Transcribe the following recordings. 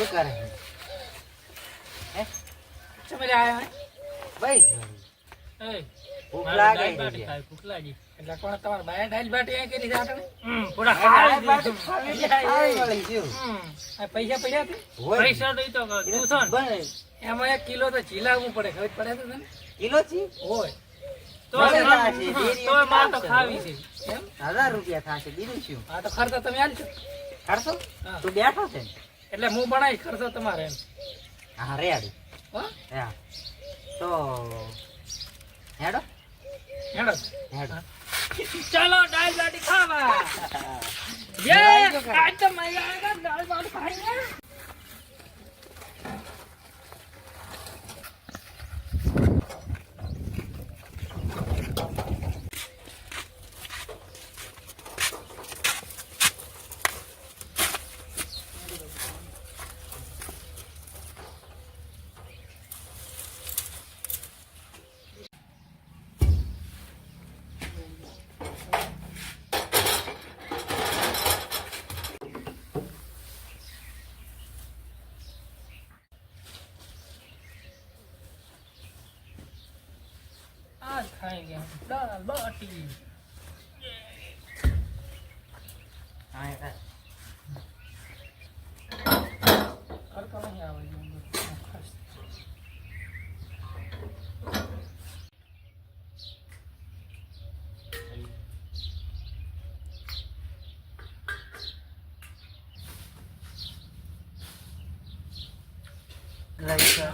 શું કરે હે ચમરે આયા હે ભાઈ એ ભૂખ મારે લાગે દાળ બાટી ખાય, ભૂખ લાગી. એટલે કોણ તમારે બાયા દાળ બાટી આ કરી જાટણે? પૂરા દાળ ખાઈ બાટી દીધું. ખાવી મળી ગયું આ પૈસા પડ્યા છે? હોય પૈસા તો ઈ તો તું છો ને, બને એમાં 1 કિલો તો ચીલાવવું પડે, ખબર પડે તો તને? કિલો છે હોય. તો ભલે માર- થાશે, ડેરી તોય માર તો આવશે. ખાવી છે. એમ? 1000 રૂપિયા થશે બીજું શું હા તો ખર્ચો તમે આલજો. ખર્ચો હા. તું બેઠો છે ને? એટલે હું બનાવી ખર્ચો તમારે એમ. હા રેડી હો? હા તો હેડો હેડો. હેડો ચાલો દાળ બાટી ખાવા. આજ તો મજા આવેગા દાળ બાટી ખાઈને. आज खाएंगे हम दाल बाटी. હા એ કર. ખર્ચો નહીં આવે છે. લઈ કર.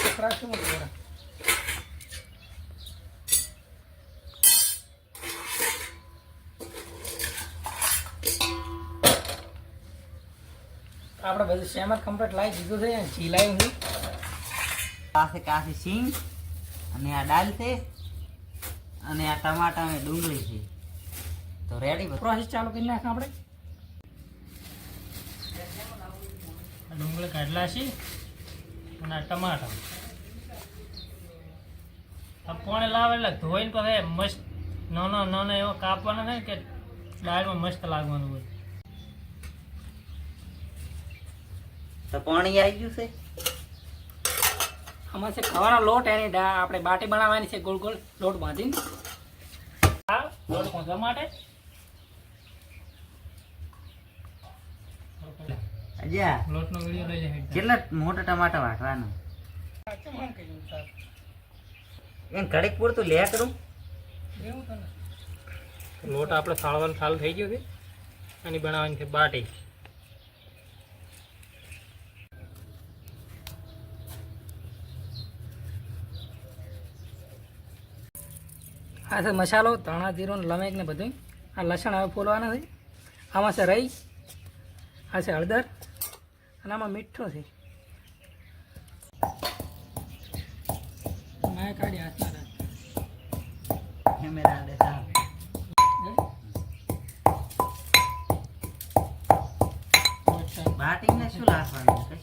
કકડા શું બોલા? આપણે બધું સેમર કમ્પ્લીટ લાવી દીધું છે, ચીલાયું છે. પાસે કાસી સિંગ અને આ દાળ છે અને આ ટમાટા અને ડુંગળી છે તો રેડી બધું પ્રોસેસ ચાલુ કરી નાખ આપણે. ડુંગળી કાઢલા છે અને આ ટમાટા આ પોણે લાવે એટલે ધોઈને પછી મસ્ત નાનો નાનો એવો કાપવાનો છે કે દાળમાં મસ્ત લાગવાનું હોય. તો પાણી આવી ગયું છે આમાં છે ખાવાનો લોટ, એની આપણે બાટી બનાવવાની છે, ગોળ ગોળ લોટ બાંધીને. હા, લોટ બાંધવા માટે અજા લોટનો વિડીયો લઈ જાય. કેટલા મોટા ટમાટા વાટવાના એમ ઘડીક પૂરતું લે કરું લોટ આપણે સાળવાનું ચાલુ થઈ ગયું છે, અને બનાવવાની છે બાટી. આ છે મસાલો, ધાણા જીરું ને લમેક ને બધું. આ લસણ હવે ફોલવાના છે. આમાં છે રઈ, આ છે હળદર અને આમાં મીઠું છે. મેં કાઢી હાથમાં રાખ. કેમેરા દે સાહેબ બાટીને શું લાખવાનું છે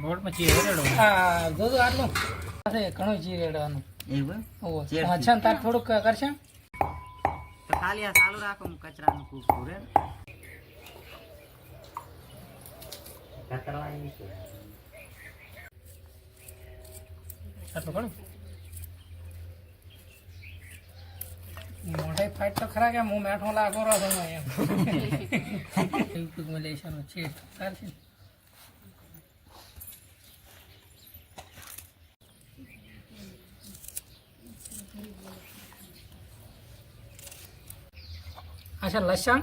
લોટમાં જીરું રેડવાનું. હા, જોજો આટલું છે, ઘણું જીરું રેડવાનું. એવું ઓહો, ચેર છે. અચ્છા ને તાર થોડુંક કરશે. તો ખાલી આ ચાલુ રાખો હું કચરાનું કૂકું રે કતરવાની છે આટલું ઘણું મોઢે ફાઈટ તો ખરા કે હું મેઠો લાગો રહો છું એમ. યુટ્યુબમાં લેવાનું છે ચાલશે. अच्छा लसन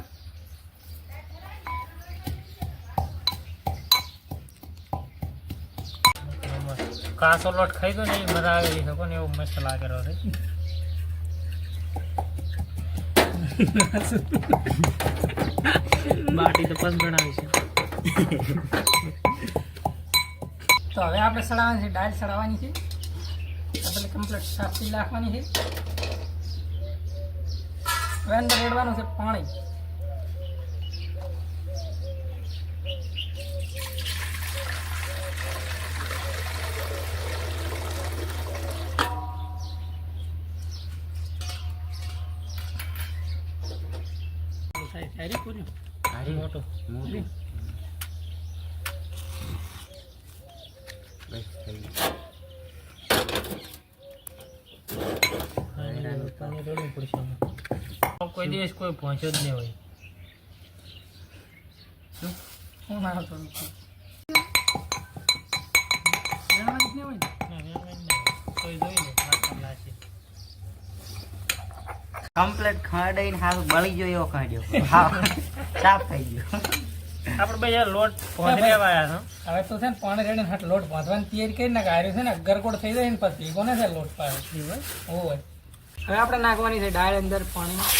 कासो लोट खाई दो नहीं मजा आ गई सको नहीं वो मस्त लागे रहो रे. बाटी तो पस बनावी છે. તો હવે આપણે સડાવવાની છે, દાળ સડાવવાની છે. આપણે કમ્પ્લીટ સાફી નાખવાની છે. હવે અંદર રેડવાનું છે પાણી. હેરી પૂર્યું હારી મોટો મોટું બસ થઈ ગયું. પાણી રેડવું પડશે આમાં. કોઈ દિવસ કોઈ પહોંચ્યો જ નહીં હોય શું હું ના હતો કમ્પ્લેટ ખાડાઈને હાથ બળી ગયો એવો કાઢ્યો હા સાફ થઈ ગયો. આપણે ભાઈ યાર લોટ પહોંચી આવ્યા છો હવે તો છે ને પાણી રેડીને હાથ લોટ બાંધવાની તૈયારી કરીને ગાર્યું છે ને ગરગોડ થઈ જાય ને પછી કોને છે લોટ પાડે હોય. હવે આપણે નાખવાની છે દાળ અંદર પાણીમાં.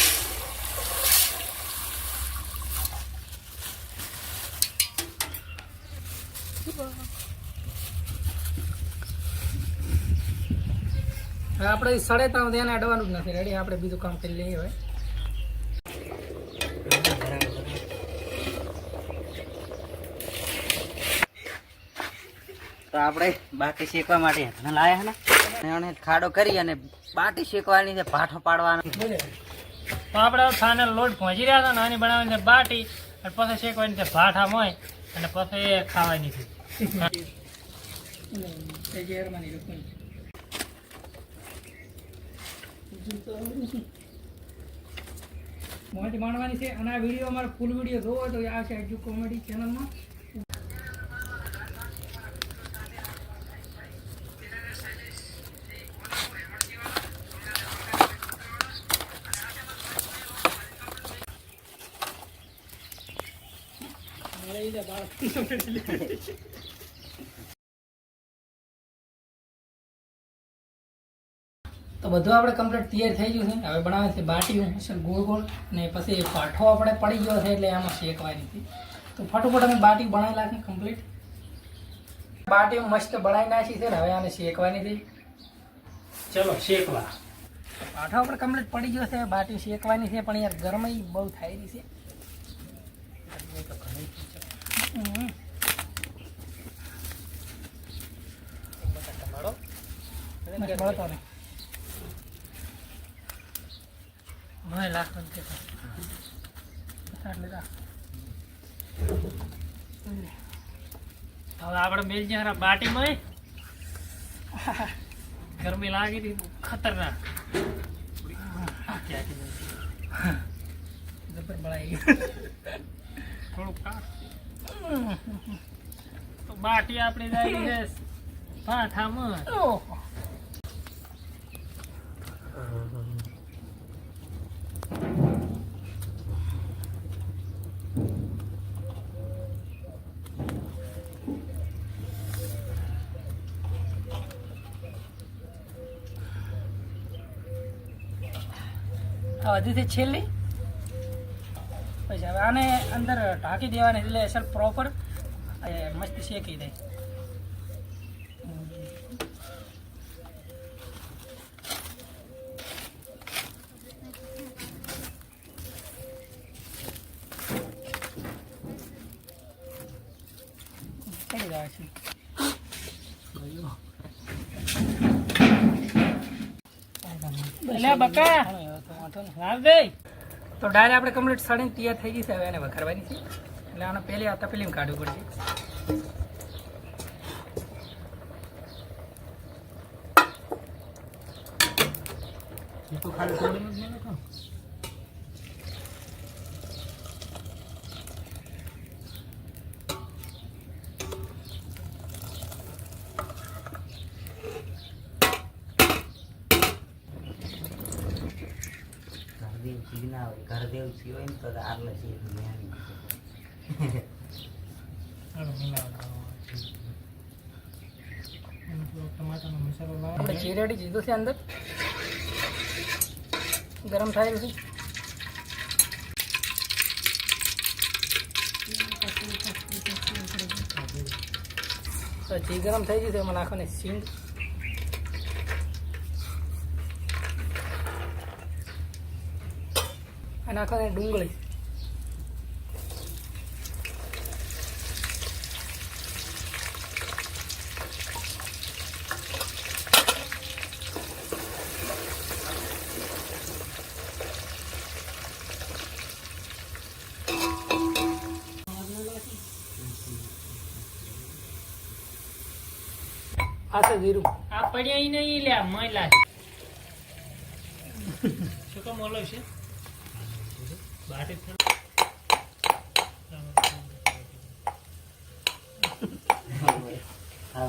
હવે આપણે સડે તો ધ્યાન અડવાનું જ નથી રેડી આપણે બીજું કામ કરી લઈએ હવે. તો આપણે બાટી શેકવા માટે હાથને લાયા ને એને ખાડો કરી અને બાટી શેકવાની છે પાઠો પાડવાનો. તો આપણે ફાઇનલ લોટ પહોંચી રહ્યા હતા નાની બનાવવાની છે બાટી અને પછી શેકવાની છે ભાઠા મોય અને પછી ખાવાની છે. મોટી માણવાની છે અને આ વિડીયો અમારો ફૂલ વિડીયો જોવો તો આ છે એજ્યુ કોમેડી ચેનલમાં. તો બધું આપણે કમ્પ્લીટ તૈયાર થઈ ગયું છે. હવે બનાવે છે બાટીઓ અસલ ગોળ ગોળ ને પછી પાઠો આપણે પડી ગયો છે એટલે આમાં શેકવાની હતી. તો ફટાફટ અમે બાટી બનાવી નાખી કમ્પ્લીટ. બાટીઓ મસ્ત બનાવી નાખી છે ને હવે આને શેકવાની હતી. ચલો શેકવા. પાઠો આપણે કમ્પ્લીટ પડી ગયો છે બાટી શેકવાની છે પણ યાર ગરમી બહુ થાય રહી છે. બળતો નહીં મને લાગતું છે હવે આપણે બેલ જ્યાં બાટીમાં ગરમી લાગી હતી ખતરનાક જબર બળાઈ થોડુંક તો બાટી આપણી જાય છે પાઠામાં. હજી છેલ્લી પછી હવે આને અંદર ઢાંકી દેવાની એટલે અસલ પ્રોપર મસ્ત શેકી દે. થઈ જાય છે બકા તો ડાળ આપણે કમ્પ્લીટ સડીને તૈયાર થઈ ગઈ છે. હવે એને વઘારવાની છે એટલે આને પહેલી આ તપેલીમાં કાઢવું પડશે. ઘરદેવ હોય ને તો આટલે છે આપણે ચીરેડી જીધું છે અંદર ગરમ થાય છે. તો ઘી ગરમ થઈ ગયું છે એમાં નાખવાની સિંગ અને નાખવાની ડુંગળી. આ છે જીરું. આ પડ્યા ઈ નહીં લે મયલા શું કામ ઓલો છે બાટી હા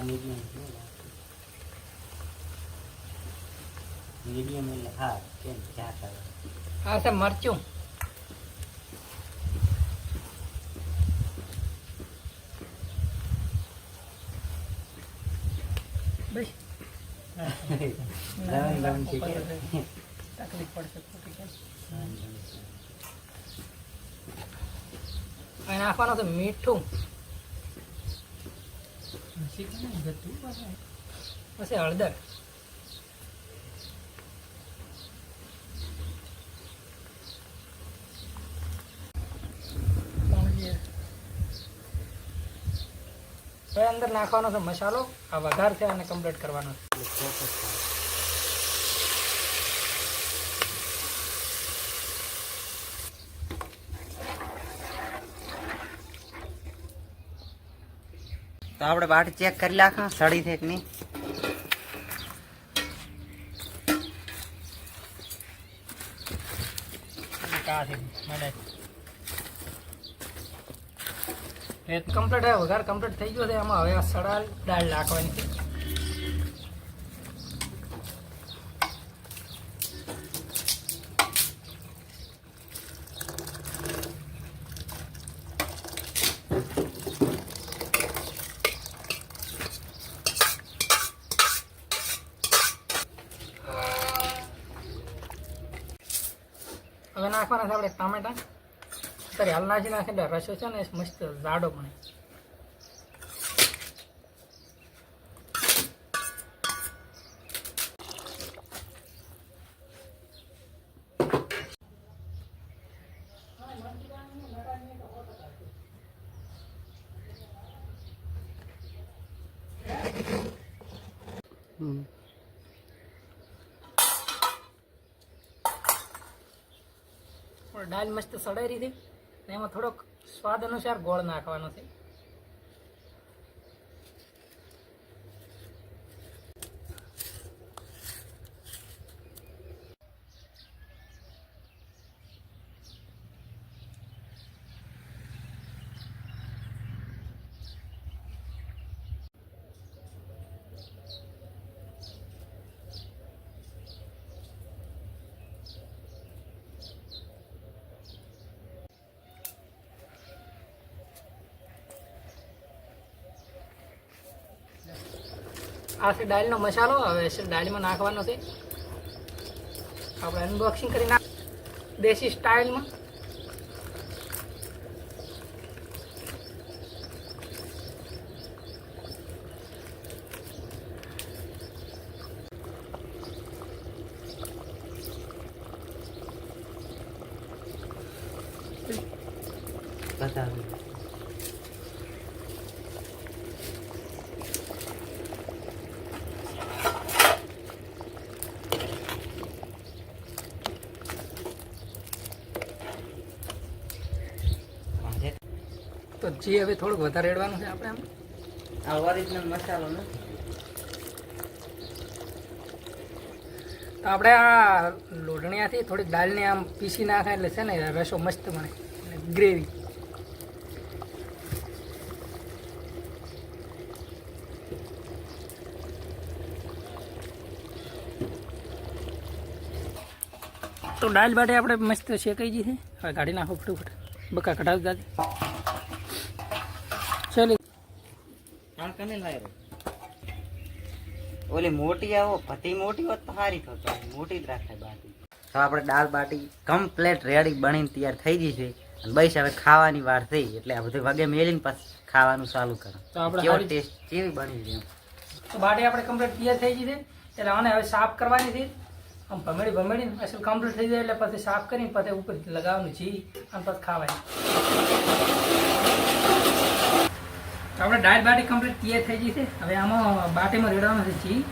મીડિયમ એટલે હા કેમ ચા કરે આ છે મરચું. બસ લવણ છે કે તકલીફ પડશે ખોટી કે. અને નાખવાનું છે મીઠું, પછી હળદર, હવે અંદર નાખવાનો છે મસાલો. આ વઘાર છે અને કમ્પ્લીટ કરવાનો છે. તો આપણે બાટી ચેક કરી નાખા સડી છે કે નહીં. કમ્પ્લીટ વઘાર કમ્પ્લીટ થઈ ગયો છે. આમાં હવે આ સડાલ દાળ નાખવાની છે. હવે નાખવાના છે આપણે ટામેટા. અત્યારે હાલ નાખી નાખે એટલે રસો છે ને મસ્ત જાડો બને. દાળ મસ્ત સડાઈ રહી છે. એમાં થોડોક સ્વાદ અનુસાર ગોળ નાખવાનો છે. આ છે દાળનો મસાલો. હવે છે દાળમાં નાખવાનો છે. આપણે અનબોક્સિંગ કરી નાખ દેશી સ્ટાઇલમાં. બતાવી તો જે હવે થોડુંક વધારે રેડવાનું છે આપણે આમ. આ ઓરિજિનલ મસાલો નથી. તો આપણે આ લોઢણિયાથી થોડીક દાળને આમ પીસી નાખે એટલે છે ને રસો મસ્ત બને. ગ્રેવી તો દાળ બાટી આપણે મસ્ત શેકાઈ ગઈ છે. હવે કાઢી નાખો ફટાફટ. બકા કઢાવી દાદી ચાલી આ કને લાવ્યો ઓલી મોટી આવો પતિ મોટી હોત તો સારી થતો. મોટી જ રાખાય બાટી. તો આપણે દાળ બાટી કમ્પ્લેટ રેડી બનીને તૈયાર થઈ ગઈ છે. અને બસ હવે ખાવાની વાર થઈ એટલે આ બધું વગે મેલીને પછી ખાવાનું ચાલુ કરો. તો આપણે કેવો ટેસ્ટ કેવી બની છે. તો બાટી આપણે કમ્પ્લીટ તૈયાર થઈ ગઈ છે. એટલે આને હવે સાફ કરવાની છે. આમ ભમેડી અસલ કમ્પ્લીટ થઈ જાય એટલે પછી સાફ કરીને પછી ઉપર લગાવવાનું ઘી અને પછી ખાવાની. તો આપણે દાળ બાટી કમ્પ્લીટ તૈયાર થઈ ગઈ છે. હવે આમાં બાટીમાં રેડવાનું છે ઘી.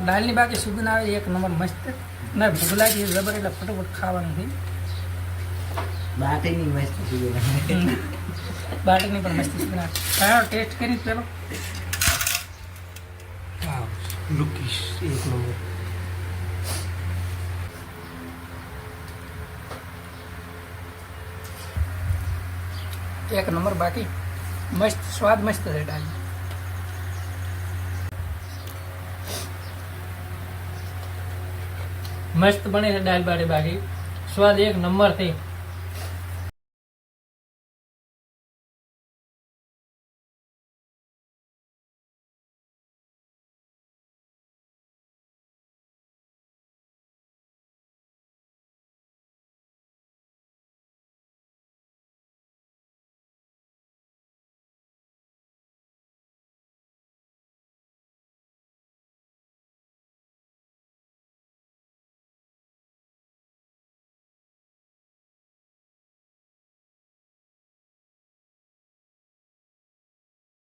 દાળની બાકી સુગંધ આવે એક નંબર મસ્ત ના ભૂખ લાગી જબર એટલે ફટાફટ ખાવાનું છે બાટીની મસ્ત સુગંધ. બાટીની પણ મસ્ત સુગંધ આવે ટેસ્ટ કરી પેલો વાવ લુકીશ એક નંબર. એક નંબર બાકી મસ્ત સ્વાદ મસ્ત છે દાળ મસ્ત બને છે દાળ બાટી બાકી સ્વાદ એક નંબર થઈ